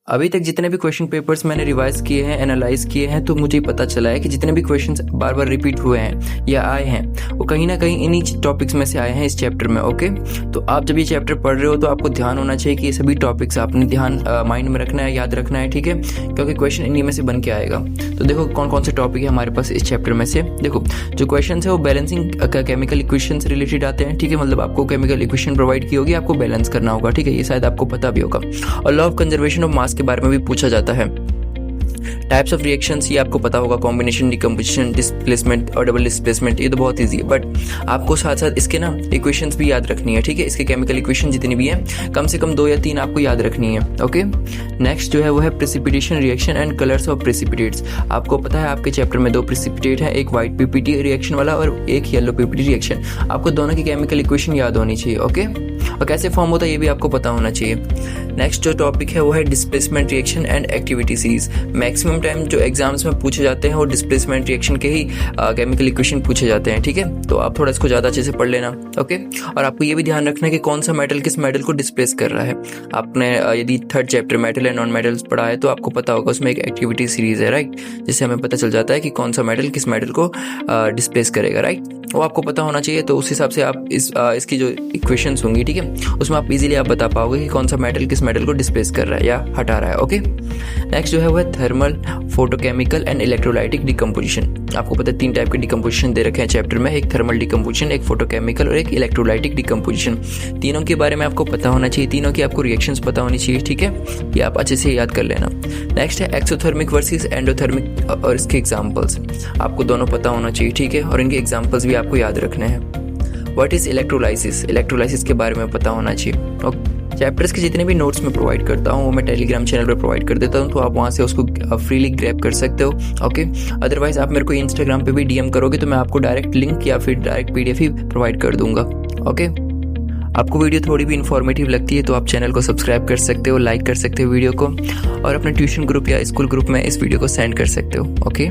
अभी तक जितने भी क्वेश्चन पेपर्स मैंने रिवाइज किए हैं, एनालाइज किए हैं, तो मुझे पता चला है कि जितने भी क्वेश्चंस बार बार रिपीट हुए हैं या आए हैं वो कहीं ना कहीं इन्हीं टॉपिक्स में से आए हैं इस चैप्टर में। ओके, तो आप जब ये चैप्टर पढ़ रहे हो तो आपको ध्यान होना चाहिए कि ये सभी टॉपिक्स आपने ध्यान माइंड में रखना है, याद रखना है, ठीक है, क्योंकि क्वेश्चन इन्हीं में से बन के आएगा। तो देखो कौन कौन से टॉपिक है हमारे पास इस चैप्टर में से। देखो जो क्वेश्चन है वो बैलेंसिंग केमिकल इक्वेशन से रिलेटेड आते हैं, ठीक है, मतलब आपको केमिकल इक्वेशन प्रोवाइड की होगी, आपको बैलेंस करना होगा, ठीक है, ये शायद आपको पता भी होगा। और law of conservation of mass के बारे में भी पूछा जाता है। टाइप्स ऑफ रिएक्शंस ये आपको पता होगा, कॉम्बिनेशन, डिकम्पोजिशन, डिस्प्लेसमेंट और डबल डिस्प्लेसमेंट, ये तो बहुत ईजी है, बट आपको साथ साथ इसके ना इक्वेशंस भी याद रखनी है, ठीक है, इसके केमिकल इक्वेशन जितनी भी हैं कम से कम 2 या 3 आपको याद रखनी है। ओके, नेक्स्ट जो है वो है precipitation reaction and colours of precipitates. आपको पता है आपके चैप्टर में 2 प्रेसिपिटेट है, एक व्हाइट पीपीटी रिएक्शन वाला और एक येलो पीपीटी रिएक्शन। आपको दोनों की केमिकल इक्वेशन याद होनी चाहिए। ओके, और कैसे फॉर्म होता है ये भी आपको पता होना चाहिए। नेक्स्ट जो टॉपिक है वो है displacement reaction and activity series. Maximum time जो एग्जाम्स में पूछे जाते हैं वो डिस्प्लेसमेंट रिएक्शन के ही केमिकल इक्वेशन पूछे जाते हैं, ठीक है, तो आप थोड़ा इसको ज़्यादा अच्छे से पढ़ लेना। ओके, और आपको ये भी ध्यान रखना है कि कौन सा मेटल किस मेटल को डिस्प्लेस कर रहा है। आपने यदि 3rd chapter metal and non metals पढ़ा है तो आपको पता होगा उसमें एक एक्टिविटी सीरीज है, राइट, जिससे हमें पता चल जाता है कि कौन सा मेटल किस मेटल को डिस्प्लेस करेगा, राइट, वो आपको पता होना चाहिए। तो उस हिसाब से आप इसकी जो इक्वेशंस होंगी, ठीक है, उसमें आप इजीली आप बता पाओगे कि कौन सा मेटल किस मेटल को डिस्प्लेस कर रहा है या हटा रहा है। ओके, नेक्स्ट जो है वो है thermal, photochemical and electrolytic decomposition. आपको पता है 3 टाइप के डिकम्पोजिशन दे रखे हैं चैप्टर में, एक थर्मल डिकम्पोजिशन, एक फोटोकेमिकल और एक इलेक्ट्रोलाइटिक डिकम्पोजिशन। तीनों के बारे में आपको पता होना चाहिए, तीनों की आपको रिएक्शंस पता होनी चाहिए, ठीक है, ये आप अच्छे से याद कर लेना। नेक्स्ट है एक्सोथर्मिक वर्सेस एंडोथर्मिक और इसके एग्जाम्पल्स। आपको दोनों पता होना चाहिए, ठीक है, और इनके एग्जाम्पल्स भी आपको याद रखने हैं। व्हाट इज इलेक्ट्रोलाइसिस, इलेक्ट्रोलाइसिस के बारे में पता होना चाहिए। ओके, चैप्टर्स के जितने भी नोट्स मैं प्रोवाइड करता हूँ वो मैं टेलीग्राम चैनल पर प्रोवाइड कर देता हूँ, तो आप वहाँ से उसको फ्रीली ग्रैब कर सकते हो। ओके, अदरवाइज आप मेरे को इंस्टाग्राम पे भी डीएम करोगे तो मैं आपको डायरेक्ट लिंक या फिर डायरेक्ट पीडीएफ ही प्रोवाइड कर दूंगा। ओके, आपको वीडियो थोड़ी भी इन्फॉर्मेटिव लगती है तो आप चैनल को सब्सक्राइब कर सकते हो, लाइक कर सकते हो वीडियो को, और अपने ट्यूशन ग्रुप या स्कूल ग्रुप में इस वीडियो को सेंड कर सकते हो। ओके।